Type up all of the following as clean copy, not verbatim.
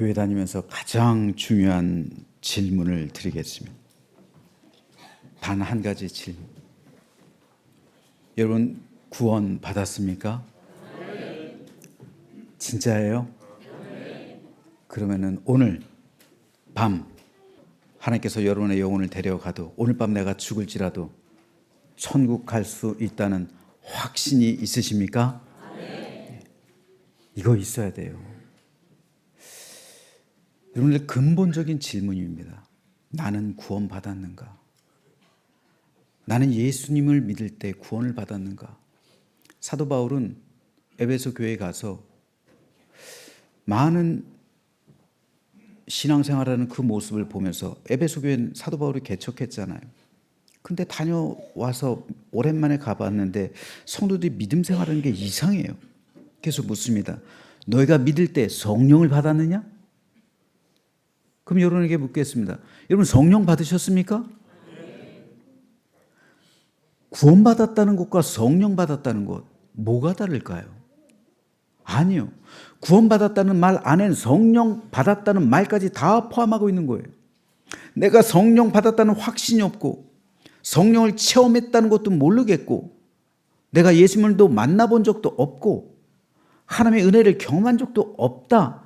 교회 다니면서 가장 중요한 질문을 드리겠습니다. 단 한 가지 질문. 여러분 구원 받았습니까? 진짜예요? 그러면은 오늘 밤 하나님께서 여러분의 영혼을 데려가도 오늘 밤 내가 죽을지라도 천국 갈 수 있다는 확신이 있으십니까? 이거 있어야 돼요. 여러분들 근본적인 질문입니다. 나는 구원 받았는가? 나는 예수님을 믿을 때 구원을 받았는가? 사도 바울은 에베소 교회에 가서 많은 신앙생활하는 그 모습을 보면서 에베소 교회는 사도 바울이 개척했잖아요. 근데 다녀와서 오랜만에 가봤는데 성도들이 믿음 생활하는 게 이상해요. 그래서 묻습니다. 너희가 믿을 때 성령을 받았느냐? 그럼 여러분에게 묻겠습니다. 여러분 성령 받으셨습니까? 구원받았다는 것과 성령 받았다는 것 뭐가 다를까요? 아니요. 구원받았다는 말 안엔 성령 받았다는 말까지 다 포함하고 있는 거예요. 내가 성령 받았다는 확신이 없고 성령을 체험했다는 것도 모르겠고 내가 예수님을 만나본 적도 없고 하나님의 은혜를 경험한 적도 없다.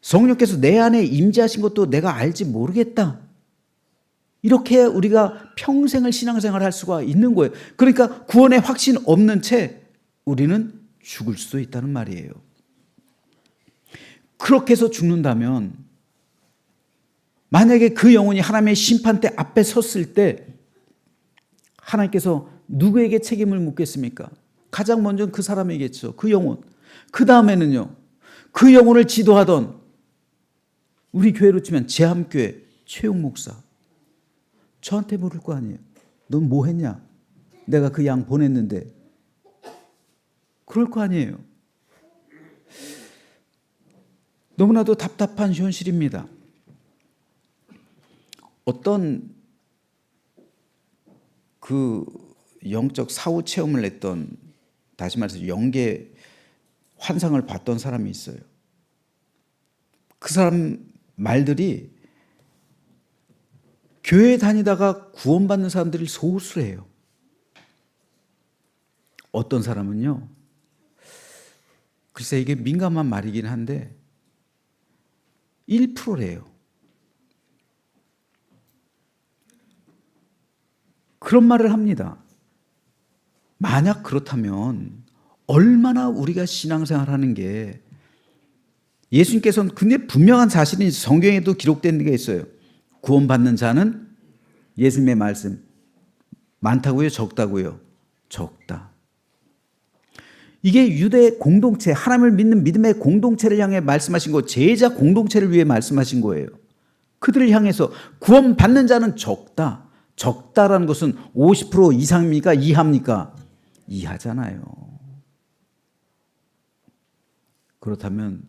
성령께서 내 안에 임재하신 것도 내가 알지 모르겠다. 이렇게 우리가 평생을 신앙생활을 할 수가 있는 거예요. 그러니까 구원의 확신 없는 채 우리는 죽을 수도 있다는 말이에요. 그렇게 해서 죽는다면 만약에 그 영혼이 하나님의 심판대 앞에 섰을 때 하나님께서 누구에게 책임을 묻겠습니까? 가장 먼저 그 사람이겠죠. 그 영혼. 그 다음에는요. 그 영혼을 지도하던 우리 교회로 치면 제함교회 최용 목사. 저한테 물을 거 아니에요. 넌 뭐 했냐? 내가 그 양 보냈는데. 그럴 거 아니에요. 너무나도 답답한 현실입니다. 어떤 그 영적 사후 체험을 했던, 다시 말해서 영계 환상을 봤던 사람이 있어요. 그 사람 말들이 교회 다니다가 구원받는 사람들이 소수래요. 어떤 사람은요. 글쎄 이게 민감한 말이긴 한데 1%래요. 그런 말을 합니다. 만약 그렇다면 얼마나 우리가 신앙생활하는 게 예수님께서는 근데 분명한 사실이 성경에도 기록된 게 있어요. 구원받는 자는 예수님의 말씀 많다고요? 적다고요? 적다. 이게 유대 공동체, 하나님을 믿는 믿음의 공동체를 향해 말씀하신 거, 제자 공동체를 위해 말씀하신 거예요. 그들을 향해서 구원받는 자는 적다. 적다라는 것은 50% 이상입니까? 이하입니까? 이하잖아요. 그렇다면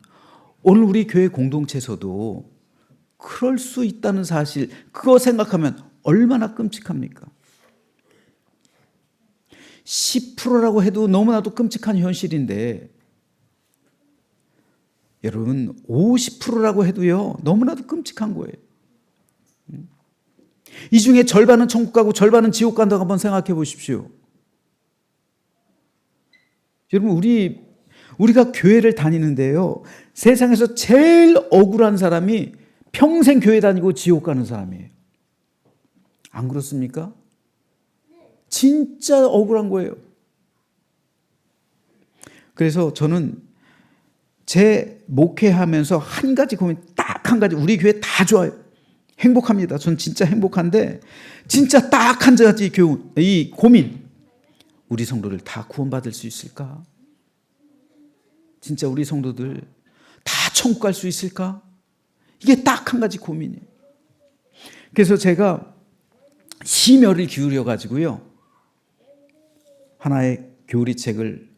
오늘 우리 교회 공동체에서도 그럴 수 있다는 사실, 그거 생각하면 얼마나 끔찍합니까? 10%라고 해도 너무나도 끔찍한 현실인데 여러분 50%라고 해도요 너무나도 끔찍한 거예요. 이 중에 절반은 천국 가고 절반은 지옥 간다고 한번 생각해 보십시오. 여러분 우리가 교회를 다니는데요 세상에서 제일 억울한 사람이 평생 교회 다니고 지옥 가는 사람이에요. 안 그렇습니까? 진짜 억울한 거예요. 그래서 저는 제 목회하면서 한 가지 고민, 딱 한 가지, 우리 교회 다 좋아요. 행복합니다. 전 진짜 행복한데 진짜 딱 한 가지 이 고민. 우리 성도들 다 구원받을 수 있을까? 진짜 우리 성도들 다 천국 갈 수 있을까? 이게 딱 한 가지 고민이에요. 그래서 제가 심혈을 기울여 가지고요 하나의 교리책을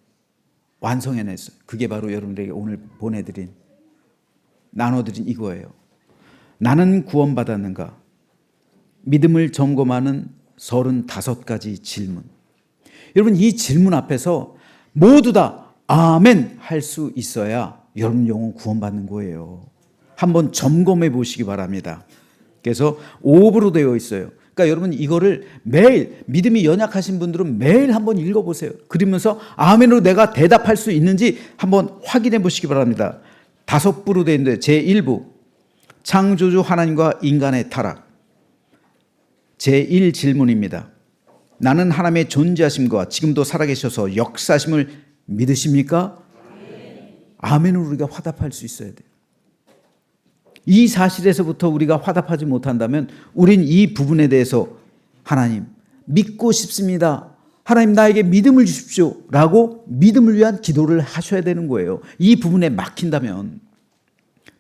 완성해냈어요. 그게 바로 여러분들에게 오늘 나눠드린 이거예요. 나는 구원받았는가? 믿음을 점검하는 35가지 질문. 여러분 이 질문 앞에서 모두 다 아멘 할 수 있어야 여러분 영혼 구원받는 거예요. 한번 점검해 보시기 바랍니다. 그래서 5부로 되어 있어요. 그러니까 여러분 이거를 매일, 믿음이 연약하신 분들은 매일 한번 읽어보세요. 그러면서 아멘으로 내가 대답할 수 있는지 한번 확인해 보시기 바랍니다. 5부로 되어 있는데 제1부 창조주 하나님과 인간의 타락. 제1질문입니다. 나는 하나님의 존재하심과 지금도 살아계셔서 역사하심을 믿으십니까? 아멘으로 우리가 화답할 수 있어야 돼요. 이 사실에서부터 우리가 화답하지 못한다면 우린 이 부분에 대해서 하나님 믿고 싶습니다. 하나님 나에게 믿음을 주십시오 라고 믿음을 위한 기도를 하셔야 되는 거예요. 이 부분에 막힌다면.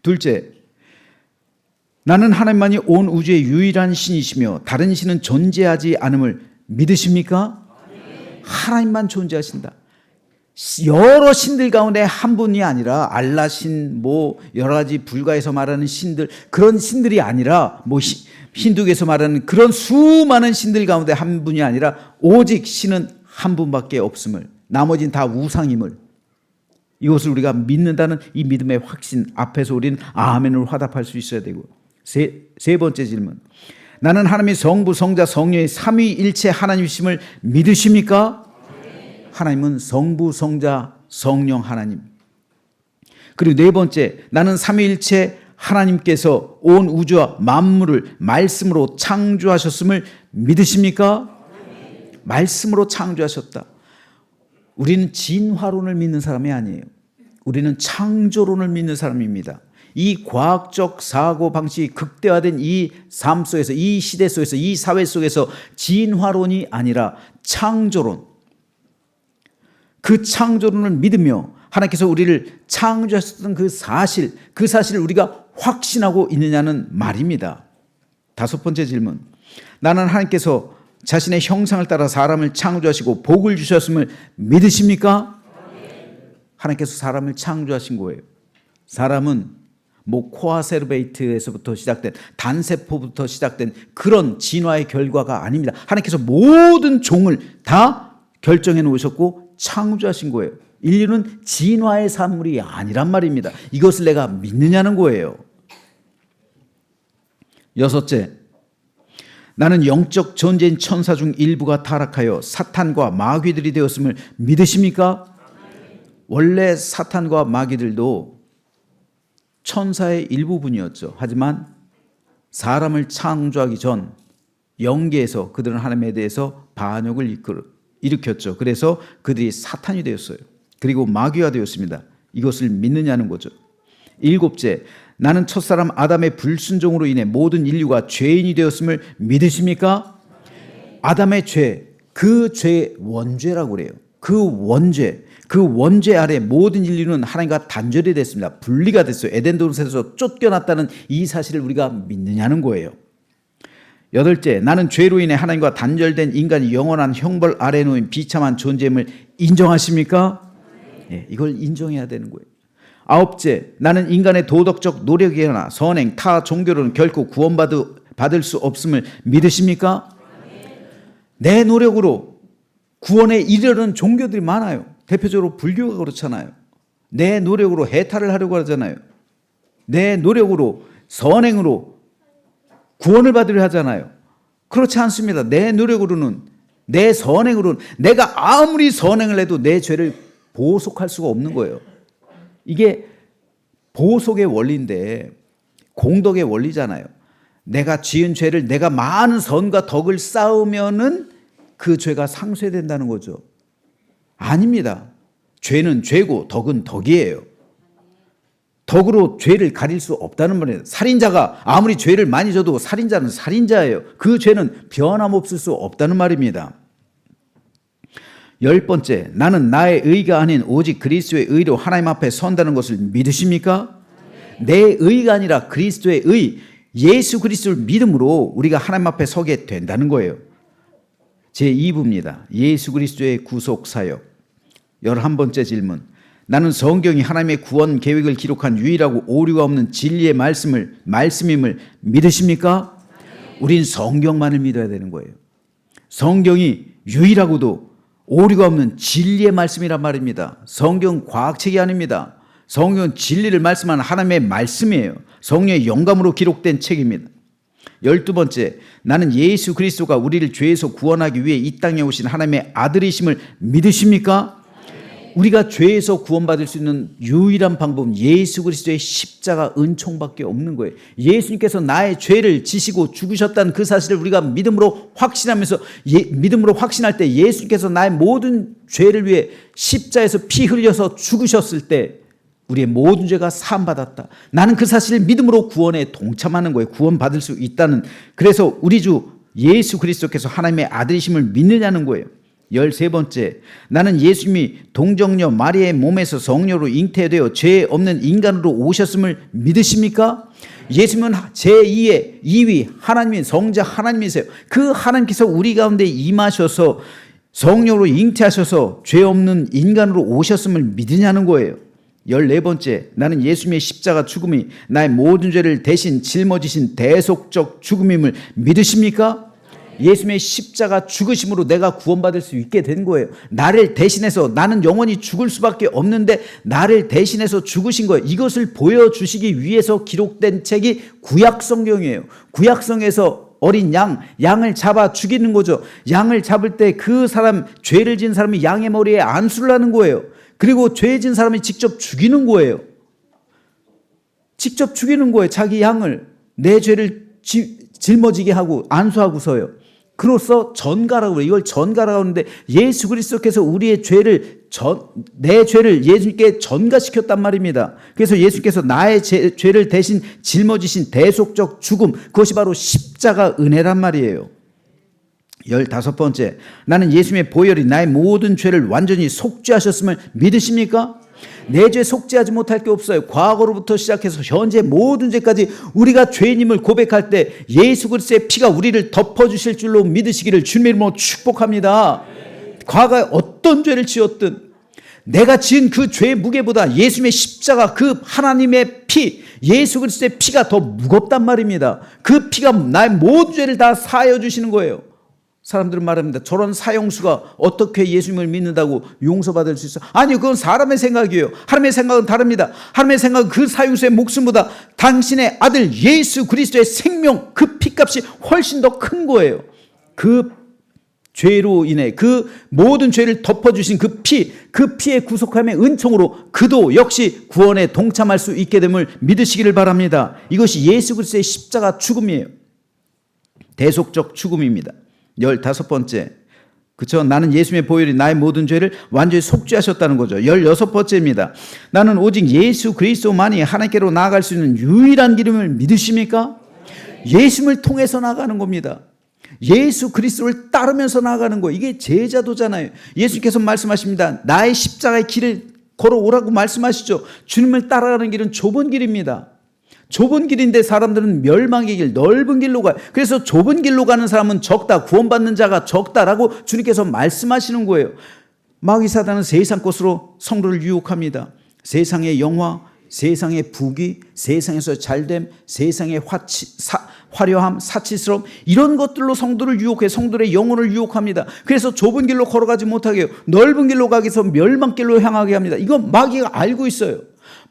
둘째, 나는 하나님만이 온 우주의 유일한 신이시며 다른 신은 존재하지 않음을 믿으십니까? 하나님만 존재하신다. 여러 신들 가운데 한 분이 아니라 알라신 여러 가지 불가에서 말하는 신들, 그런 신들이 아니라 힌두교에서 말하는 그런 수많은 신들 가운데 한 분이 아니라 오직 신은 한 분밖에 없음을, 나머지는 다 우상임을, 이것을 우리가 믿는다는 이 믿음의 확신 앞에서 우리는 아멘으로 화답할 수 있어야 되고. 세 번째 질문, 나는 하나님의 성부, 성자, 성령의 삼위일체 하나님이심을 믿으십니까? 하나님은 성부, 성자, 성령 하나님. 그리고 네 번째, 나는 삼위일체 하나님께서 온 우주와 만물을 말씀으로 창조하셨음을 믿으십니까? 말씀으로 창조하셨다. 우리는 진화론을 믿는 사람이 아니에요. 우리는 창조론을 믿는 사람입니다. 이 과학적 사고 방식이 극대화된 이 삶 속에서, 이 시대 속에서, 이 사회 속에서 진화론이 아니라 창조론, 그 창조론을 믿으며 하나님께서 우리를 창조하셨던 그 사실을 우리가 확신하고 있느냐는 말입니다. 다섯 번째 질문, 나는 하나님께서 자신의 형상을 따라 사람을 창조하시고 복을 주셨음을 믿으십니까? 하나님께서 사람을 창조하신 거예요. 사람은 코아세르베이트에서부터 시작된, 단세포부터 시작된 그런 진화의 결과가 아닙니다. 하나님께서 모든 종을 다 결정해 놓으셨고 창조하신 거예요. 인류는 진화의 산물이 아니란 말입니다. 이것을 내가 믿느냐는 거예요. 여섯째, 나는 영적 존재인 천사 중 일부가 타락하여 사탄과 마귀들이 되었음을 믿으십니까? 원래 사탄과 마귀들도 천사의 일부분이었죠. 하지만 사람을 창조하기 전 영계에서 그들은 하나님에 대해서 반역을 일으켰죠. 그래서 그들이 사탄이 되었어요. 그리고 마귀가 되었습니다. 이것을 믿느냐는 거죠. 일곱째, 나는 첫사람 아담의 불순종으로 인해 모든 인류가 죄인이 되었음을 믿으십니까? 아담의 죄, 그 죄의 원죄라고 그래요. 그 원죄 아래 모든 인류는 하나님과 단절이 됐습니다. 분리가 됐어요. 에덴 동산에서 쫓겨났다는 이 사실을 우리가 믿느냐는 거예요. 여덟째, 나는 죄로 인해 하나님과 단절된 인간이 영원한 형벌 아래에 놓인 비참한 존재임을 인정하십니까? 네, 이걸 인정해야 되는 거예요. 아홉째, 나는 인간의 도덕적 노력이나 선행, 타 종교로는 결코 구원받을 수 없음을 믿으십니까? 내 노력으로 구원에 이르는 종교들이 많아요. 대표적으로 불교가 그렇잖아요. 내 노력으로 해탈을 하려고 하잖아요. 내 노력으로, 선행으로 구원을 받으려 하잖아요. 그렇지 않습니다. 내 노력으로는, 내 선행으로는, 내가 아무리 선행을 해도 내 죄를 보속할 수가 없는 거예요. 이게 보속의 원리인데 공덕의 원리잖아요. 내가 지은 죄를, 내가 많은 선과 덕을 쌓으면은 그 죄가 상쇄된다는 거죠. 아닙니다. 죄는 죄고 덕은 덕이에요. 덕으로 죄를 가릴 수 없다는 말이에요. 살인자가 아무리 죄를 많이 져도 살인자는 살인자예요. 그 죄는 변함없을 수 없다는 말입니다. 열 번째, 나는 나의 의가 아닌 오직 그리스도의 의로 하나님 앞에 선다는 것을 믿으십니까? 내 의가 아니라 그리스도의 의, 예수 그리스도를 믿음으로 우리가 하나님 앞에 서게 된다는 거예요. 제2부입니다. 예수 그리스도의 구속 사역. 11번째 질문, 나는 성경이 하나님의 구원 계획을 기록한 유일하고 오류가 없는 진리의 말씀임을 믿으십니까? 우린 성경만을 믿어야 되는 거예요. 성경이 유일하고도 오류가 없는 진리의 말씀이란 말입니다. 성경 과학책이 아닙니다. 성경은 진리를 말씀하는 하나님의 말씀이에요. 성령의 영감으로 기록된 책입니다. 12번째, 나는 예수 그리스도가 우리를 죄에서 구원하기 위해 이 땅에 오신 하나님의 아들이심을 믿으십니까? 우리가 죄에서 구원받을 수 있는 유일한 방법은 예수 그리스도의 십자가 은총밖에 없는 거예요. 예수님께서 나의 죄를 지시고 죽으셨다는 그 사실을 우리가 믿음으로 확신하면서 믿음으로 확신할 때 예수님께서 나의 모든 죄를 위해 십자에서 피 흘려서 죽으셨을 때 우리의 모든 죄가 사함받았다. 나는 그 사실을 믿음으로 구원에 동참하는 거예요. 구원받을 수 있다는. 그래서 우리 주 예수 그리스도께서 하나님의 아들이심을 믿느냐는 거예요. 13번째, 나는 예수님이 동정녀 마리아의 몸에서 성녀로 잉태되어 죄 없는 인간으로 오셨음을 믿으십니까? 예수님은 제2의 2위 하나님인 성자 하나님이세요. 그 하나님께서 우리 가운데 임하셔서 성령으로 잉태하셔서 죄 없는 인간으로 오셨음을 믿으냐는 거예요. 14번째, 나는 예수님의 십자가 죽음이 나의 모든 죄를 대신 짊어지신 대속적 죽음임을 믿으십니까? 예수님의 십자가 죽으심으로 내가 구원받을 수 있게 된 거예요. 나를 대신해서, 나는 영원히 죽을 수밖에 없는데 나를 대신해서 죽으신 거예요. 이것을 보여주시기 위해서 기록된 책이 구약성경이에요. 구약성에서 어린 양을 잡아 죽이는 거죠. 양을 잡을 때 그 사람, 죄를 지은 사람이 양의 머리에 안수를 하는 거예요. 그리고 죄 지은 사람이 직접 죽이는 거예요. 직접 죽이는 거예요. 자기 양을, 내 죄를 짊어지게 하고 안수하고서요. 그로써 전가라고 그래요. 이걸 전가라고 하는데 예수 그리스도께서 우리의 죄를 내 죄를 예수님께 전가시켰단 말입니다. 그래서 예수께서 나의 죄를 대신 짊어지신 대속적 죽음, 그것이 바로 십자가 은혜란 말이에요. 15번째, 나는 예수님의 보혈이 나의 모든 죄를 완전히 속죄하셨음을 믿으십니까? 내 죄 속죄하지 못할 게 없어요. 과거로부터 시작해서 현재 모든 죄까지 우리가 죄인임을 고백할 때 예수 그리스도의 피가 우리를 덮어주실 줄로 믿으시기를 주님의 이름으로 축복합니다. 과거에 어떤 죄를 지었든 내가 지은 그 죄의 무게보다 예수님의 십자가, 그 하나님의 피, 예수 그리스도의 피가 더 무겁단 말입니다. 그 피가 나의 모든 죄를 다 사하여 주시는 거예요. 사람들은 말합니다. 저런 사형수가 어떻게 예수님을 믿는다고 용서받을 수 있어? 아니요, 그건 사람의 생각이에요. 하나님의 생각은 다릅니다. 하나님의 생각은 그 사형수의 목숨보다 당신의 아들 예수 그리스도의 생명, 그 피값이 훨씬 더 큰 거예요. 그 죄로 인해 그 모든 죄를 덮어주신 그 피의 구속함의 은총으로 그도 역시 구원에 동참할 수 있게 됨을 믿으시기를 바랍니다. 이것이 예수 그리스도의 십자가 죽음이에요. 대속적 죽음입니다. 15번째, 그렇죠? 나는 예수님의 보혈이 나의 모든 죄를 완전히 속죄하셨다는 거죠. 16번째입니다. 나는 오직 예수 그리스도만이 하나님께로 나아갈 수 있는 유일한 길임을 믿으십니까? 예수님을 통해서 나가는 겁니다. 예수 그리스도를 따르면서 나가는 거, 이게 제자도잖아요. 예수께서 말씀하십니다. 나의 십자가의 길을 걸어오라고 말씀하시죠. 주님을 따라가는 길은 좁은 길입니다. 좁은 길인데 사람들은 멸망의 길, 넓은 길로 가요. 그래서 좁은 길로 가는 사람은 적다, 구원받는 자가 적다라고 주님께서 말씀하시는 거예요. 마귀 사단은 세상 것으로 성도를 유혹합니다. 세상의 영화, 세상의 부귀, 세상에서 잘됨, 세상의 화려함, 사치스러움, 이런 것들로 성도를 유혹해 성도의 영혼을 유혹합니다. 그래서 좁은 길로 걸어가지 못하게 해요. 넓은 길로 가기 위해서 멸망길로 향하게 합니다. 이건 마귀가 알고 있어요.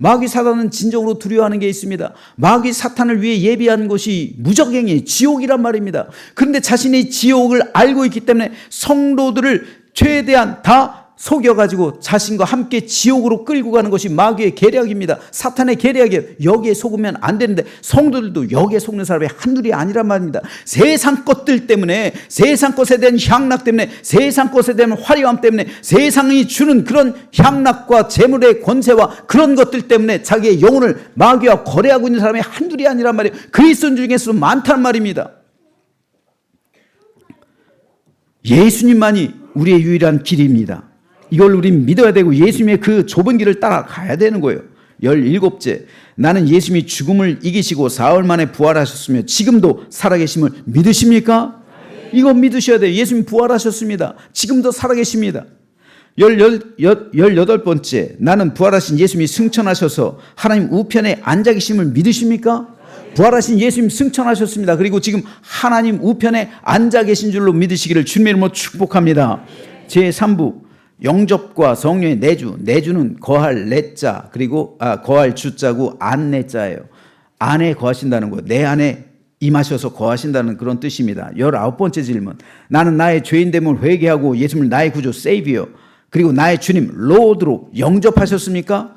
마귀 사단은 진정으로 두려워하는 게 있습니다. 마귀 사탄을 위해 예비한 것이 무적행위, 지옥이란 말입니다. 그런데 자신이 지옥을 알고 있기 때문에 성도들을 최대한 다 속여가지고 자신과 함께 지옥으로 끌고 가는 것이 마귀의 계략입니다. 사탄의 계략이에요. 여기에 속으면 안 되는데 성도들도 여기에 속는 사람이 한둘이 아니란 말입니다. 세상 것들 때문에, 세상 것에 대한 향락 때문에, 세상 것에 대한 화려함 때문에, 세상이 주는 그런 향락과 재물의 권세와 그런 것들 때문에 자기의 영혼을 마귀와 거래하고 있는 사람이 한둘이 아니란 말이에요. 그리스도인 중에서도 많단 말입니다. 예수님만이 우리의 유일한 길입니다. 이걸 우린 믿어야 되고 예수님의 그 좁은 길을 따라가야 되는 거예요. 17째, 나는 예수님이 죽음을 이기시고 사흘 만에 부활하셨으며 지금도 살아계심을 믿으십니까? 이거 믿으셔야 돼요. 예수님 부활하셨습니다. 지금도 살아계십니다. 18번째, 나는 부활하신 예수님이 승천하셔서 하나님 우편에 앉아 계심을 믿으십니까? 부활하신 예수님 승천하셨습니다. 그리고 지금 하나님 우편에 앉아 계신 줄로 믿으시기를 주님의 이름으로 축복합니다. 제3부, 영접과 성령의 내주, 내주는 거할 내자, 그리고 거할 주자고 안내자예요. 안에 거하신다는 거, 내 안에 임하셔서 거하신다는 그런 뜻입니다. 19번째 질문. 나는 나의 죄인됨을 회개하고 예수님을 나의 구주 세이비어 그리고 나의 주님 로드로 영접하셨습니까?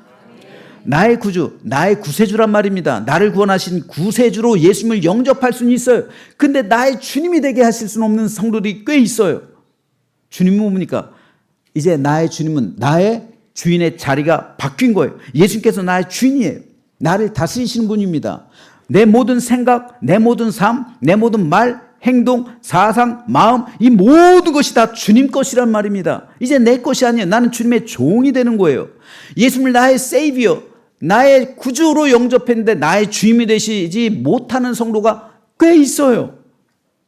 나의 구주, 나의 구세주란 말입니다. 나를 구원하신 구세주로 예수님을 영접할 수는 있어요. 근데 나의 주님이 되게 하실 수는 없는 성도들이 꽤 있어요. 주님은 뭡니까? 이제 나의 주님은 나의 주인의 자리가 바뀐 거예요. 예수님께서 나의 주인이에요. 나를 다스리시는 분입니다. 내 모든 생각, 내 모든 삶, 내 모든 말, 행동, 사상, 마음, 이 모든 것이 다 주님 것이란 말입니다. 이제 내 것이 아니에요. 나는 주님의 종이 되는 거예요. 예수님을 나의 세이비어, 나의 구주로 영접했는데 나의 주임이 되시지 못하는 성도가 꽤 있어요.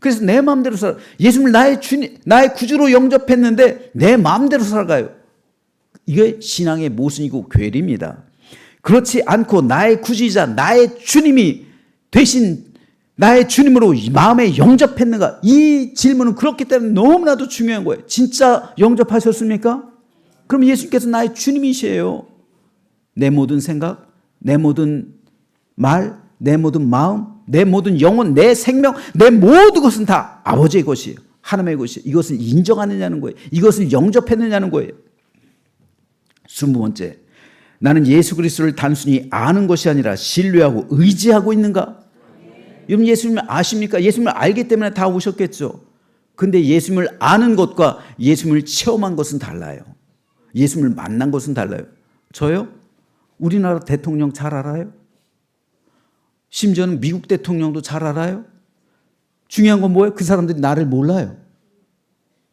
그래서 내 마음대로 살아. 예수님을 나의 주님, 나의 구주로 영접했는데 내 마음대로 살아가요. 이게 신앙의 모순이고 괴리입니다. 그렇지 않고 나의 구주이자 나의 주님이 대신 나의 주님으로 마음에 영접했는가? 이 질문은 그렇기 때문에 너무나도 중요한 거예요. 진짜 영접하셨습니까? 그럼 예수님께서 나의 주님이시에요. 내 모든 생각, 내 모든 말, 내 모든 마음, 내 모든 영혼, 내 생명, 내 모든 것은 다 아버지의 것이에요. 하나님의 것이에요. 이것을 인정하느냐는 거예요. 이것을 영접했느냐는 거예요. 20번째, 나는 예수 그리스도를 단순히 아는 것이 아니라 신뢰하고 의지하고 있는가? 여러분 예수님을 아십니까? 예수님을 알기 때문에 다 오셨겠죠. 근데 예수님을 아는 것과 예수님을 체험한 것은 달라요. 예수님을 만난 것은 달라요. 저요? 우리나라 대통령 잘 알아요? 심지어는 미국 대통령도 잘 알아요? 중요한 건 뭐예요? 그 사람들이 나를 몰라요.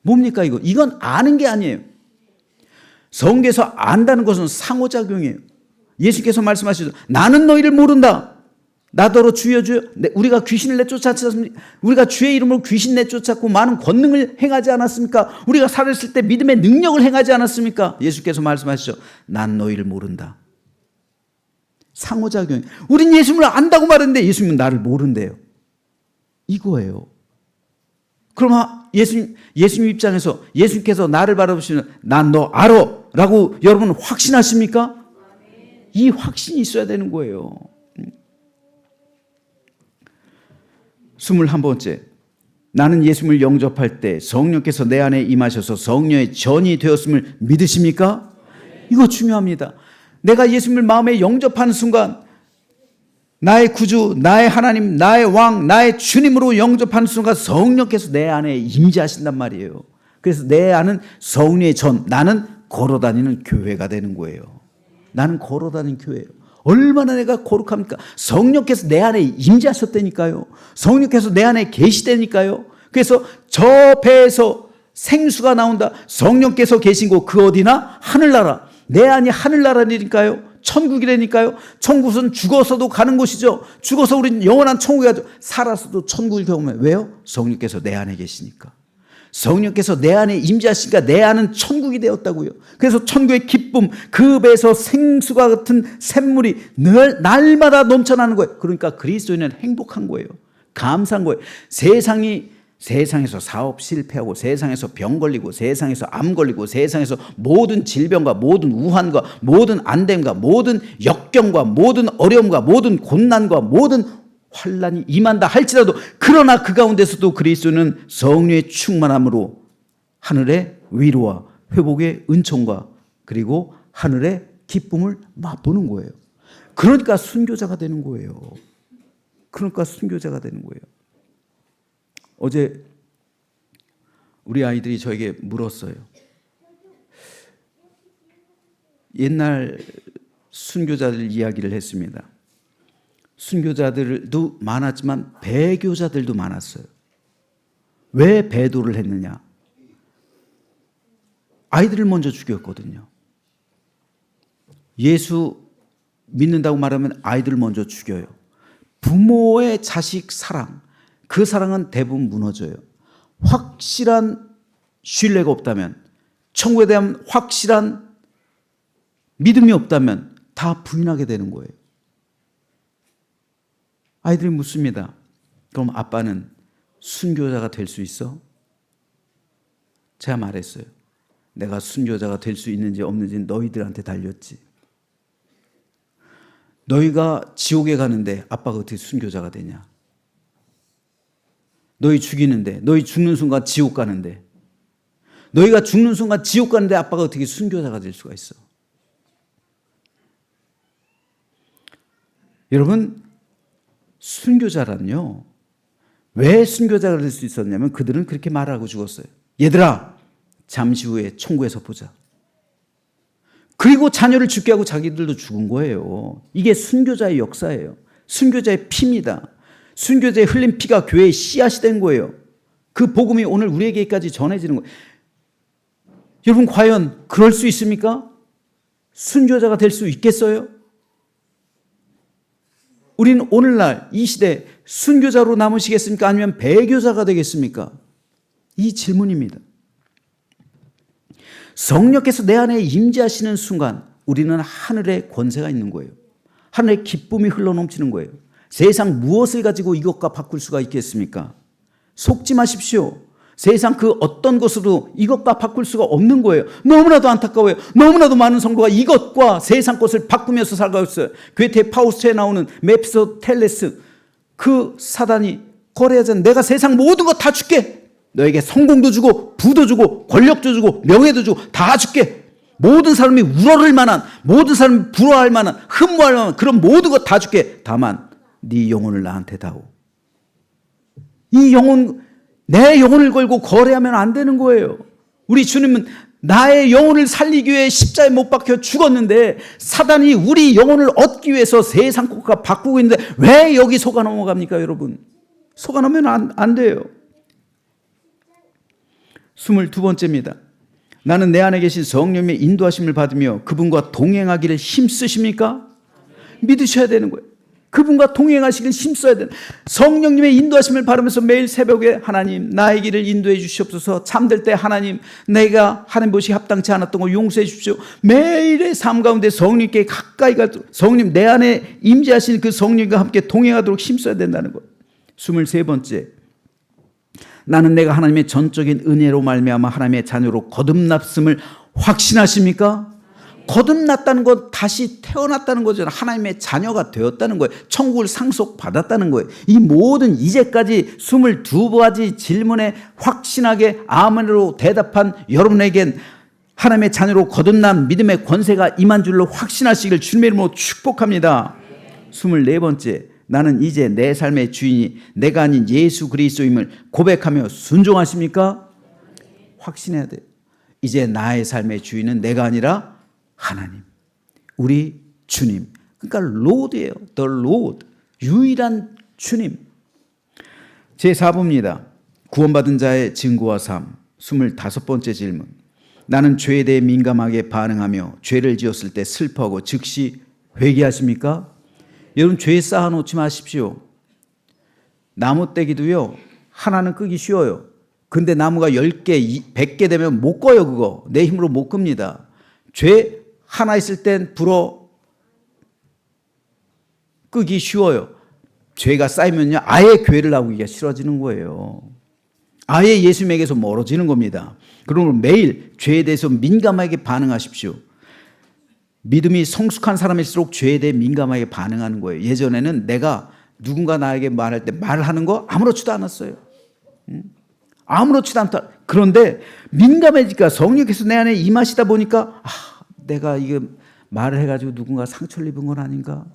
뭡니까 이거? 이건 아는 게 아니에요. 성경에서 안다는 것은 상호작용이에요. 예수께서 말씀하시죠. 나는 너희를 모른다. 나더러 주여 주여. 우리가 귀신을 내쫓았지 않습니까? 우리가 주의 이름으로 귀신 내쫓았고 많은 권능을 행하지 않았습니까? 우리가 살았을 때 믿음의 능력을 행하지 않았습니까? 예수께서 말씀하시죠. 난 너희를 모른다. 상호작용. 우린 예수님을 안다고 말했는데 예수님은 나를 모른대요. 이거예요. 그럼 예수님 입장에서 예수님께서 나를 바라보시면 난 너 알아 라고 여러분 확신하십니까? 이 확신이 있어야 되는 거예요. 21번째, 나는 예수님을 영접할 때 성령께서 내 안에 임하셔서 성령의 전이 되었음을 믿으십니까? 이거 중요합니다. 내가 예수님을 마음에 영접하는 순간 나의 구주, 나의 하나님, 나의 왕, 나의 주님으로 영접하는 순간 성령께서 내 안에 임재하신단 말이에요. 그래서 내 안은 성령의 전, 나는 걸어다니는 교회가 되는 거예요. 나는 걸어다니는 교회예요. 얼마나 내가 거룩합니까? 성령께서 내 안에 임재하셨다니까요. 성령께서 내 안에 계시다니까요. 그래서 저 배에서 생수가 나온다. 성령께서 계신 곳 그 어디나? 하늘나라. 내 안이 하늘나라니까요. 천국이라니까요. 천국은 죽어서도 가는 곳이죠. 죽어서 우리는 영원한 천국에 가죠. 살아서도 천국을 경험해요. 왜요? 성령께서 내 안에 계시니까. 성령께서 내 안에 임재하시니까 내 안은 천국이 되었다고요. 그래서 천국의 기쁨, 그 배에서 생수가 같은 샘물이 늘 날마다 넘쳐나는 거예요. 그러니까 그리스도인은 행복한 거예요. 감사한 거예요. 세상에서 사업 실패하고 세상에서 병 걸리고 세상에서 암 걸리고 세상에서 모든 질병과 모든 우환과 모든 안됨과 모든 역경과 모든 어려움과 모든 고난과 모든 환난이 임한다 할지라도 그러나 그 가운데서도 그리스도는 성령의 충만함으로 하늘의 위로와 회복의 은총과 그리고 하늘의 기쁨을 맛보는 거예요. 그러니까 순교자가 되는 거예요. 그러니까 순교자가 되는 거예요. 어제 우리 아이들이 저에게 물었어요. 옛날 순교자들 이야기를 했습니다. 순교자들도 많았지만 배교자들도 많았어요. 왜 배도를 했느냐? 아이들을 먼저 죽였거든요. 예수 믿는다고 말하면 아이들을 먼저 죽여요. 부모의 자식 사랑, 그 사랑은 대부분 무너져요. 확실한 신뢰가 없다면, 천국에 대한 확실한 믿음이 없다면 다 부인하게 되는 거예요. 아이들이 묻습니다. 그럼 아빠는 순교자가 될 수 있어? 제가 말했어요. 내가 순교자가 될 수 있는지 없는지 너희들한테 달렸지. 너희가 지옥에 가는데 아빠가 어떻게 순교자가 되냐? 너희 죽이는데, 너희 죽는 순간 지옥 가는데, 너희가 죽는 순간 지옥 가는데 아빠가 어떻게 순교자가 될 수가 있어? 여러분, 순교자란요, 왜 순교자가 될 수 있었냐면 그들은 그렇게 말하고 죽었어요. 얘들아, 잠시 후에 천국에서 보자. 그리고 자녀를 죽게 하고 자기들도 죽은 거예요. 이게 순교자의 역사예요. 순교자의 피입니다. 순교자의 흘린 피가 교회의 씨앗이 된 거예요. 그 복음이 오늘 우리에게까지 전해지는 거예요. 여러분, 과연 그럴 수 있습니까? 순교자가 될 수 있겠어요? 우리는 오늘날 이 시대 순교자로 남으시겠습니까? 아니면 배교자가 되겠습니까? 이 질문입니다. 성령께서 내 안에 임재하시는 순간 우리는 하늘의 권세가 있는 거예요. 하늘의 기쁨이 흘러넘치는 거예요. 세상 무엇을 가지고 이것과 바꿀 수가 있겠습니까? 속지 마십시오. 세상 그 어떤 것으로도 이것과 바꿀 수가 없는 거예요. 너무나도 안타까워요. 너무나도 많은 성도가 이것과 세상 것을 바꾸면서 살고 있어요. 괴테 파우스트에 나오는 메피스토텔레스, 그 사단이 거래하자는 내가 세상 모든 거 다 줄게. 너에게 성공도 주고 부도 주고 권력도 주고 명예도 주고 다 줄게. 모든 사람이 우러를 만한, 모든 사람이 부러워할 만한, 흠모할 만한 그런 모든 것 다 줄게. 다만 네 영혼을 나한테 다오. 이 영혼, 내 영혼을 걸고 거래하면 안 되는 거예요. 우리 주님은 나의 영혼을 살리기 위해 십자에 못 박혀 죽었는데 사단이 우리 영혼을 얻기 위해서 세상 것과 바꾸고 있는데 왜 여기 속아 넘어갑니까, 여러분? 속아 넘으면 안 돼요. 22번째입니다. 나는 내 안에 계신 성령의 인도하심을 받으며 그분과 동행하기를 힘쓰십니까? 믿으셔야 되는 거예요. 그분과 동행하시길 힘써야 되는, 성령님의 인도하심을 받으면서 매일 새벽에 하나님 나의 길을 인도해 주시옵소서. 잠들 때 하나님 내가 하는 것이 합당치 않았던 거 용서해 주십시오. 매일의 삶 가운데 성령께 가까이 가도록, 성령 내 안에 임재하신 그 성령과 함께 동행하도록 힘써야 된다는 것. 23번째, 나는 내가 하나님의 전적인 은혜로 말미암아 하나님의 자녀로 거듭났음을 확신하십니까? 거듭났다는 건 다시 태어났다는 거잖아요. 하나님의 자녀가 되었다는 거예요. 천국을 상속받았다는 거예요. 이 모든 이제까지 22가지 질문에 확신하게 아멘으로 대답한 여러분에겐 하나님의 자녀로 거듭난 믿음의 권세가 임한 줄로 확신하시길 주님의 이름으로 축복합니다. 24번째, 나는 이제 내 삶의 주인이 내가 아닌 예수 그리스도임을 고백하며 순종하십니까? 확신해야 돼요. 이제 나의 삶의 주인은 내가 아니라 하나님, 우리 주님. 그러니까 Lord예요. The Lord, 유일한 주님. 제4부입니다. 구원받은 자의 증거와 삶. 25번째 질문. 나는 죄에 대해 민감하게 반응하며 죄를 지었을 때 슬퍼하고 즉시 회개하십니까? 여러분, 죄 쌓아놓지 마십시오. 나무 떼기도요, 하나는 끄기 쉬워요. 근데 나무가 10개, 100개 되면 못 꺼요. 그거 내 힘으로 못 끕니다. 죄 하나 있을 땐 불어 끄기 쉬워요. 죄가 쌓이면요, 아예 교회를 나오기가 싫어지는 거예요. 아예 예수님에게서 멀어지는 겁니다. 그러므로 매일 죄에 대해서 민감하게 반응하십시오. 믿음이 성숙한 사람일수록 죄에 대해 민감하게 반응하는 거예요. 예전에는 내가 누군가 나에게 말할 때 말하는 거 아무렇지도 않았어요. 아무렇지도 않다. 그런데 민감해지니까 성령께서 내 안에 임하시다 보니까 내가 이게 말을 해가지고 누군가 상처를 입은 건 아닌가?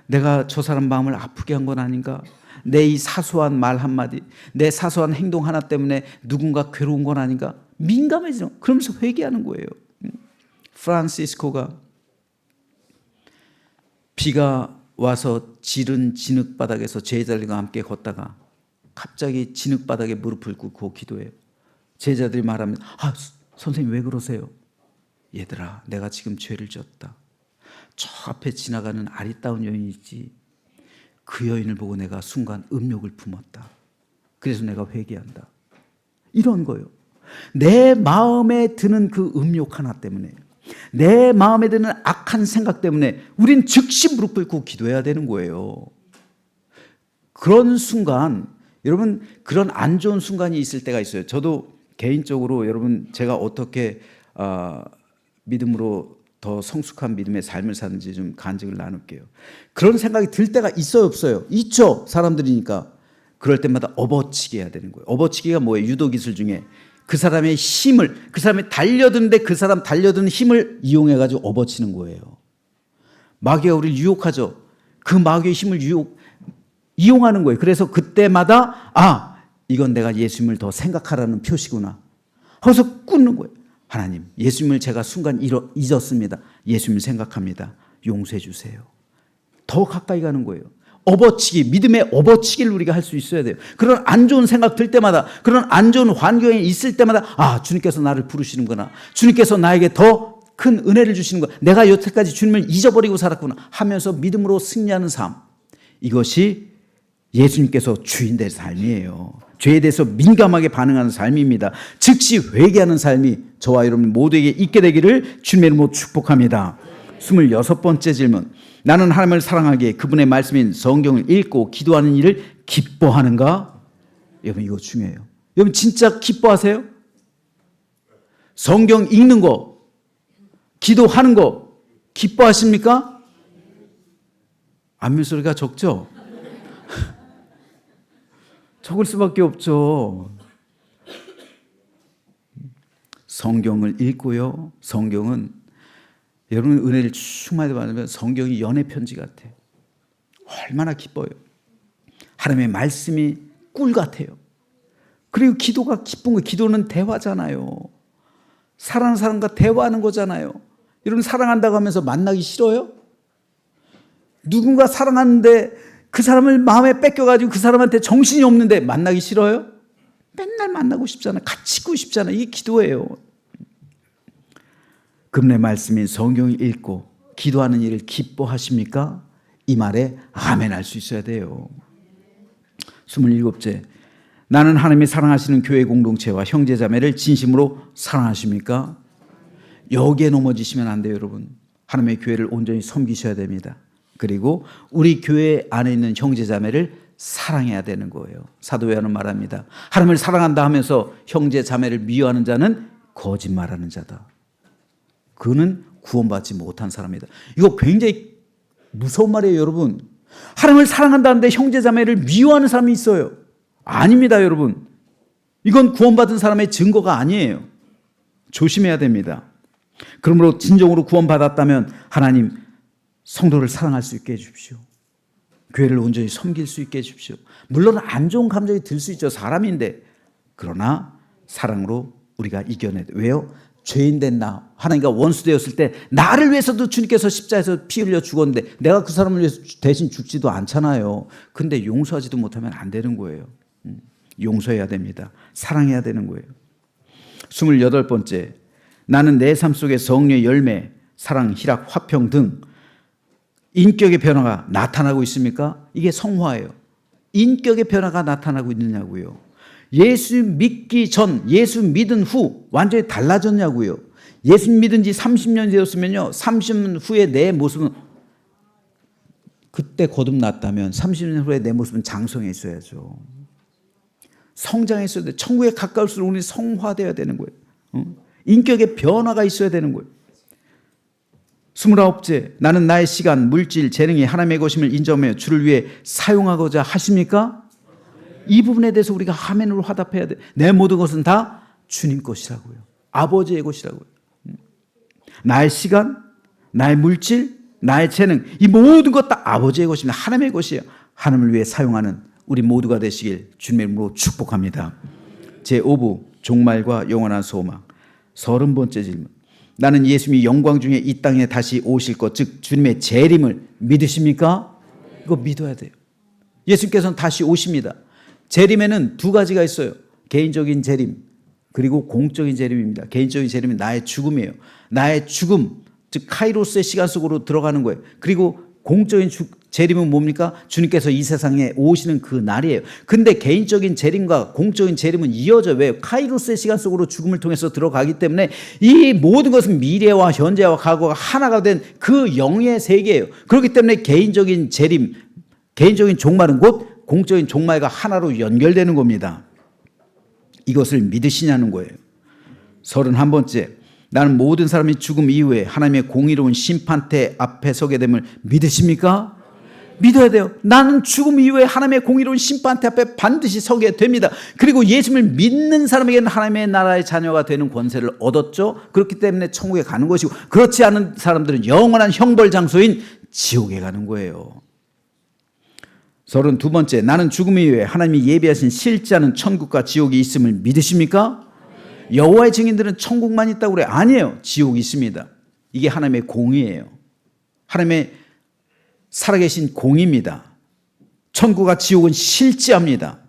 내가 저 사람 마음을 아프게 한 건 아닌가? 내 이 사소한 말 한마디, 내 사소한 행동 하나 때문에 누군가 괴로운 건 아닌가? 민감해지는, 그러면서 회개하는 거예요. 프란시스코가 비가 와서 지른 진흙바닥에서 제자들과 함께 걷다가 갑자기 진흙바닥에 무릎을 꿇고 기도해요. 제자들이 말하면 선생님 왜 그러세요? 얘들아, 내가 지금 죄를 지었다. 저 앞에 지나가는 아리따운 여인이 있지. 그 여인을 보고 내가 순간 음욕을 품었다. 그래서 내가 회개한다. 이런 거예요. 내 마음에 드는 그 음욕 하나 때문에, 내 마음에 드는 악한 생각 때문에 우린 즉시 무릎 꿇고 기도해야 되는 거예요. 그런 순간, 여러분, 그런 안 좋은 순간이 있을 때가 있어요. 저도 개인적으로 여러분 제가 어떻게 믿음으로 더 성숙한 믿음의 삶을 사는지 좀 간증을 나눌게요. 그런 생각이 들 때가 있어요, 없어요? 있죠. 사람들이니까. 그럴 때마다 업어치기 해야 되는 거예요. 업어치기가 뭐예요? 유도 기술 중에 그 사람의 힘을, 그 사람이 달려드는데 그 사람 달려드는 힘을 이용해가지고 업어치는 거예요. 마귀가 우리를 유혹하죠. 그 마귀의 힘을 이용하는 거예요. 그래서 그때마다 이건 내가 예수님을 더 생각하라는 표시구나 하고서 끊는 거예요. 하나님, 예수님을 제가 순간 잊었습니다. 예수님을 생각합니다. 용서해 주세요. 더 가까이 가는 거예요. 업어치기, 믿음의 업어치기를 우리가 할 수 있어야 돼요. 그런 안 좋은 생각 들 때마다, 그런 안 좋은 환경에 있을 때마다 주님께서 나를 부르시는구나. 주님께서 나에게 더 큰 은혜를 주시는구나. 내가 여태까지 주님을 잊어버리고 살았구나 하면서 믿음으로 승리하는 삶. 이것이 예수님께서 주인 될 삶이에요. 죄에 대해서 민감하게 반응하는 삶입니다. 즉시 회개하는 삶이 저와 여러분 모두에게 있게 되기를 주님의 이름으로 축복합니다. 26번째 질문. 나는 하나님을 사랑하기에 그분의 말씀인 성경을 읽고 기도하는 일을 기뻐하는가? 여러분 이거 중요해요. 여러분 진짜 기뻐하세요? 성경 읽는 거, 기도하는 거 기뻐하십니까? 아멘 소리가 적죠? 적을 수밖에 없죠. 성경을 읽고요. 성경은 여러분 은혜를 충만히 받으면 성경이 연애 편지 같아요. 얼마나 기뻐요. 하나님의 말씀이 꿀 같아요. 그리고 기도가 기쁜 거예요. 기도는 대화잖아요. 사랑하는 사람과 대화하는 거잖아요. 여러분 사랑한다고 하면서 만나기 싫어요? 누군가 사랑하는데 그 사람을 마음에 뺏겨가지고 그 사람한테 정신이 없는데 만나기 싫어요? 맨날 만나고 싶잖아요. 같이 있고 싶잖아요. 이게 기도예요. 그분의 말씀인 성경을 읽고 기도하는 일을 기뻐하십니까? 이 말에 아멘 할 수 있어야 돼요. 27째. 나는 하나님이 사랑하시는 교회 공동체와 형제자매를 진심으로 사랑하십니까? 여기에 넘어지시면 안 돼요, 여러분. 하나님의 교회를 온전히 섬기셔야 됩니다. 그리고 우리 교회 안에 있는 형제자매를 사랑해야 되는 거예요. 사도 요한은 말합니다. 하나님을 사랑한다 하면서 형제자매를 미워하는 자는 거짓말하는 자다. 그는 구원받지 못한 사람이다. 이거 굉장히 무서운 말이에요, 여러분. 하나님을 사랑한다는데 형제자매를 미워하는 사람이 있어요. 아닙니다, 여러분. 이건 구원받은 사람의 증거가 아니에요. 조심해야 됩니다. 그러므로 진정으로 구원받았다면 하나님 성도를 사랑할 수 있게 해주십시오. 교회를 온전히 섬길 수 있게 해주십시오. 물론 안 좋은 감정이 들 수 있죠. 사람인데. 그러나 사랑으로 우리가 이겨내야 돼요. 왜요? 죄인된 나, 하나님과 원수 되었을 때 나를 위해서도 주님께서 십자가에서 피 흘려 죽었는데 내가 그 사람을 위해서 대신 죽지도 않잖아요. 근데 용서하지도 못하면 안 되는 거예요. 용서해야 됩니다. 사랑해야 되는 거예요. 28번째. 나는 내 삶 속에 성령의 열매, 사랑, 희락, 화평 등 인격의 변화가 나타나고 있습니까? 이게 성화예요. 인격의 변화가 나타나고 있느냐고요. 예수 믿기 전, 예수 믿은 후 완전히 달라졌냐고요. 예수 믿은 지 30년 되었으면요, 30년 후에 내 모습은, 그때 거듭났다면 30년 후에 내 모습은 장성해 있어야죠. 성장했어야 돼. 천국에 가까울수록 우리는 성화되어야 되는 거예요. 인격의 변화가 있어야 되는 거예요. 29째. 나는 나의 시간, 물질, 재능이 하나님의 것임을 인정하며 주를 위해 사용하고자 하십니까? 이 부분에 대해서 우리가 아멘으로 화답해야 돼. 내 모든 것은 다 주님 것이라고요. 아버지의 것이라고요. 나의 시간, 나의 물질, 나의 재능, 이 모든 것 다 아버지의 것입니다. 하나님의 것이에요. 하나님을 위해 사용하는 우리 모두가 되시길 주님의 이름으로 축복합니다. 제5부 종말과 영원한 소망. 30번째 질문. 나는 예수님이 영광 중에 이 땅에 다시 오실 것, 즉 주님의 재림을 믿으십니까? 이거 믿어야 돼요. 예수님께서는 다시 오십니다. 재림에는 두 가지가 있어요. 개인적인 재림, 그리고 공적인 재림입니다. 개인적인 재림은 나의 죽음이에요. 나의 죽음, 즉 카이로스의 시간 속으로 들어가는 거예요. 그리고 공적인 재림은 뭡니까? 주님께서 이 세상에 오시는 그 날이에요. 근데 개인적인 재림과 공적인 재림은 이어져. 왜요? 카이로스의 시간 속으로 죽음을 통해서 들어가기 때문에 이 모든 것은 미래와 현재와 과거가 하나가 된 그 영의 세계예요. 그렇기 때문에 개인적인 재림, 개인적인 종말은 곧 공적인 종말과 하나로 연결되는 겁니다. 이것을 믿으시냐는 거예요. 31번째, 나는 모든 사람이 죽음 이후에 하나님의 공의로운 심판대 앞에 서게 됨을 믿으십니까? 믿어야 돼요. 나는 죽음 이후에 하나님의 공의로운 심판대 앞에 반드시 서게 됩니다. 그리고 예수님을 믿는 사람에게는 하나님의 나라의 자녀가 되는 권세를 얻었죠. 그렇기 때문에 천국에 가는 것이고, 그렇지 않은 사람들은 영원한 형벌 장소인 지옥에 가는 거예요. 32번째, 나는 죽음 이후에 하나님이 예비하신 실제하는 천국과 지옥이 있음을 믿으십니까? 여호와의 증인들은 천국만 있다고 그래요. 아니에요. 지옥이 있습니다. 이게 하나님의 공의예요. 하나님의 살아계신 공의입니다. 천국과 지옥은 실제합니다.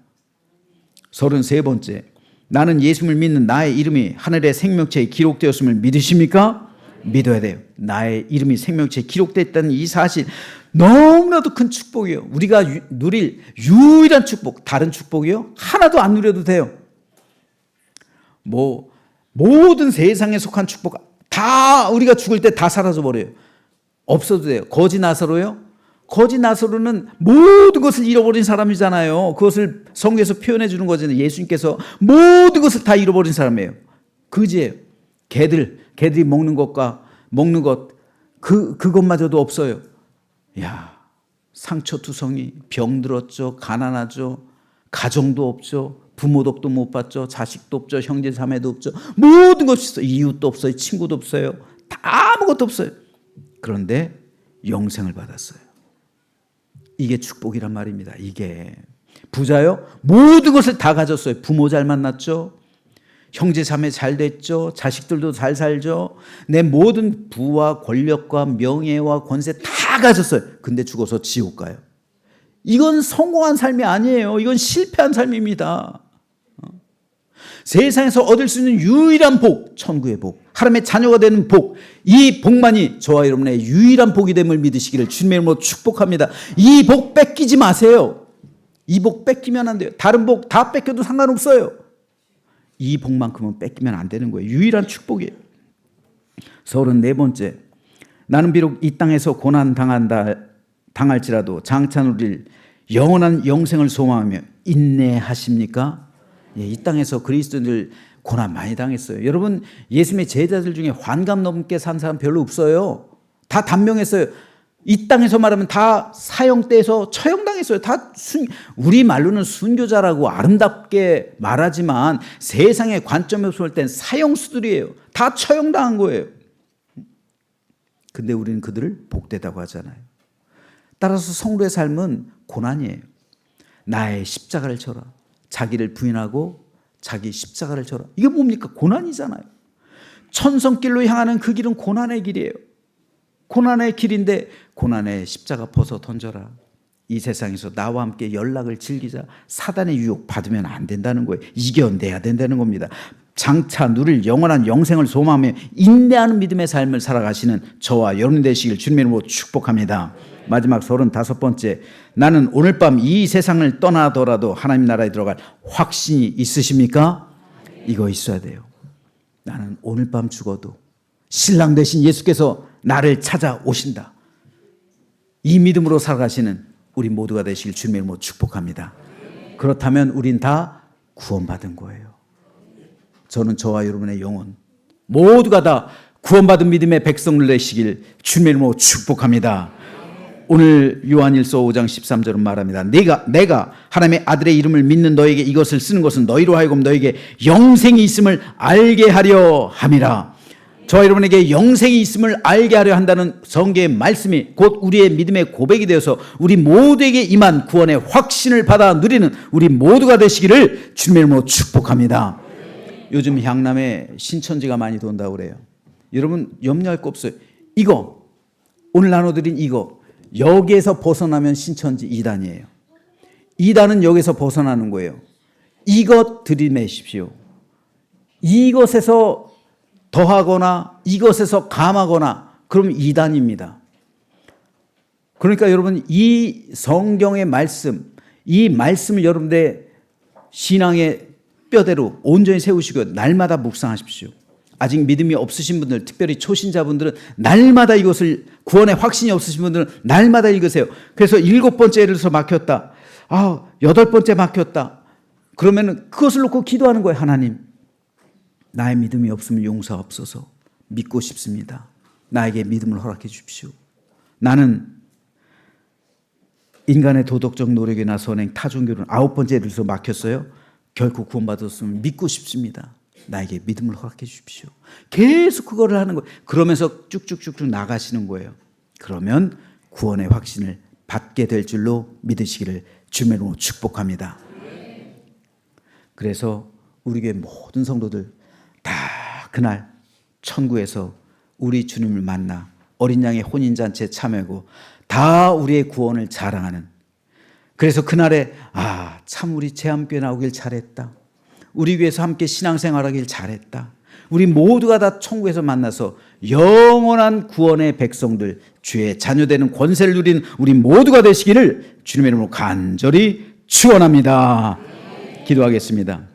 33번째, 나는 예수님을 믿는 나의 이름이 하늘의 생명체에 기록되었음을 믿으십니까? 믿어야 돼요. 나의 이름이 생명체에 기록되었다는 이 사실, 너무나도 큰 축복이에요. 우리가 누릴 유일한 축복, 다른 축복이요? 하나도 안 누려도 돼요. 모든 세상에 속한 축복 다 우리가 죽을 때 다 사라져 버려요. 없어도 돼요. 거지 나사로요? 거지 나사로는 모든 것을 잃어버린 사람이잖아요. 그것을 성경에서 표현해 주는 거잖아요. 예수님께서 모든 것을 다 잃어버린 사람이에요. 거지예요. 개들이 먹는 것 그것마저도 없어요. 야, 상처투성이, 병들었죠, 가난하죠, 가정도 없죠, 부모덕도 못 봤죠, 자식도 없죠, 형제 자매도 없죠, 모든 것이 있어요. 이웃도 없어요, 친구도 없어요, 다 아무것도 없어요. 그런데 영생을 받았어요. 이게 축복이란 말입니다. 이게 부자요, 모든 것을 다 가졌어요. 부모 잘 만났죠, 형제 자매 잘 됐죠, 자식들도 잘 살죠, 내 모든 부와 권력과 명예와 권세 다 가졌어요. 근데 죽어서 지옥 가요. 이건 성공한 삶이 아니에요. 이건 실패한 삶입니다. 세상에서 얻을 수 있는 유일한 복, 천국의 복, 하나님의 자녀가 되는 복, 이 복만이 저와 여러분의 유일한 복이 됨을 믿으시기를 주님의 이름으로 축복합니다. 이 복 뺏기지 마세요. 이 복 뺏기면 안 돼요. 다른 복 다 뺏겨도 상관없어요. 이 복만큼은 뺏기면 안 되는 거예요. 유일한 축복이에요. 34번째, 나는 비록 이 땅에서 고난 당할지라도 장차 누릴 영원한 영생을 소망하며 인내하십니까? 예, 이 땅에서 그리스도인들 고난 많이 당했어요. 여러분, 예수님의 제자들 중에 환갑 넘게 산 사람 별로 없어요. 다 단명했어요. 이 땅에서 말하면 다 사형대에서 처형당했어요. 다 우리 말로는 순교자라고 아름답게 말하지만 세상의 관점에서 볼 땐 사형수들이에요. 다 처형당한 거예요. 근데 우리는 그들을 복되다고 하잖아요. 따라서 성도의 삶은 고난이에요. 나의 십자가를 져라. 자기를 부인하고 자기 십자가를 져라. 이게 뭡니까? 고난이잖아요. 천성길로 향하는 그 길은 고난의 길이에요. 고난의 길인데 고난의 십자가 벗어 던져라. 이 세상에서 나와 함께 연락을 즐기자. 사단의 유혹 받으면 안 된다는 거예요. 이겨내야 된다는 겁니다. 장차 누릴 영원한 영생을 소망하며 인내하는 믿음의 삶을 살아가시는 저와 여러분 되시길 주님의 이름으로 축복합니다. 마지막 35번째, 나는 오늘 밤 이 세상을 떠나더라도 하나님 나라에 들어갈 확신이 있으십니까? 이거 있어야 돼요. 나는 오늘 밤 죽어도 신랑 되신 예수께서 나를 찾아오신다. 이 믿음으로 살아가시는 우리 모두가 되시길 주님의 이름으로 축복합니다. 그렇다면 우린 다 구원받은 거예요. 저는 저와 여러분의 영혼 모두가 다 구원받은 믿음의 백성들 되시길 주님의 이름으로 축복합니다. 오늘 요한일서 5장 13절은 말합니다. 내가 하나님의 아들의 이름을 믿는 너에게 이것을 쓰는 것은 너희로 하여금 너에게 영생이 있음을 알게 하려 함이라. 저와 여러분에게 영생이 있음을 알게 하려 한다는 성경의 말씀이 곧 우리의 믿음의 고백이 되어서 우리 모두에게 임한 구원의 확신을 받아 누리는 우리 모두가 되시기를 주님의 이름으로 축복합니다. 요즘 향남에 신천지가 많이 돈다고 그래요. 여러분 염려할 거 없어요. 이거 오늘 나눠드린 이거 여기에서 벗어나면 신천지 2단이에요. 2단은 여기서 벗어나는 거예요. 이것 들이매십시오. 이것에서 더하거나 이것에서 감하거나 그럼 2단입니다. 그러니까 여러분 이 성경의 말씀, 이 말씀을 여러분들의 신앙의 뼈대로 온전히 세우시고 날마다 묵상하십시오. 아직 믿음이 없으신 분들, 특별히 초신자분들은 날마다 이것을, 구원의 확신이 없으신 분들은 날마다 읽으세요. 그래서 7번째에서 막혔다. 8번째 막혔다. 그러면 그것을 놓고 기도하는 거예요. 하나님, 나의 믿음이 없으면 용서하옵소서. 믿고 싶습니다. 나에게 믿음을 허락해 주십시오. 나는 인간의 도덕적 노력이나 선행, 타종교는 9번째에 들어서 막혔어요. 결코 구원받았으면 믿고 싶습니다. 나에게 믿음을 허락해 주십시오. 계속 그거를 하는 거예요. 그러면서 쭉쭉쭉쭉 나가시는 거예요. 그러면 구원의 확신을 받게 될 줄로 믿으시기를 주님으로 축복합니다. 그래서 우리 교회 모든 성도들 다 그날 천국에서 우리 주님을 만나 어린 양의 혼인잔치에 참여하고 다 우리의 구원을 자랑하는, 그래서 그날에 참 우리 제함교회 나오길 잘했다, 우리 교회에서 함께 신앙생활하길 잘했다, 우리 모두가 다 천국에서 만나서 영원한 구원의 백성들, 주의 자녀되는 권세를 누리는 우리 모두가 되시기를 주님의 이름으로 간절히 축원합니다. 기도하겠습니다.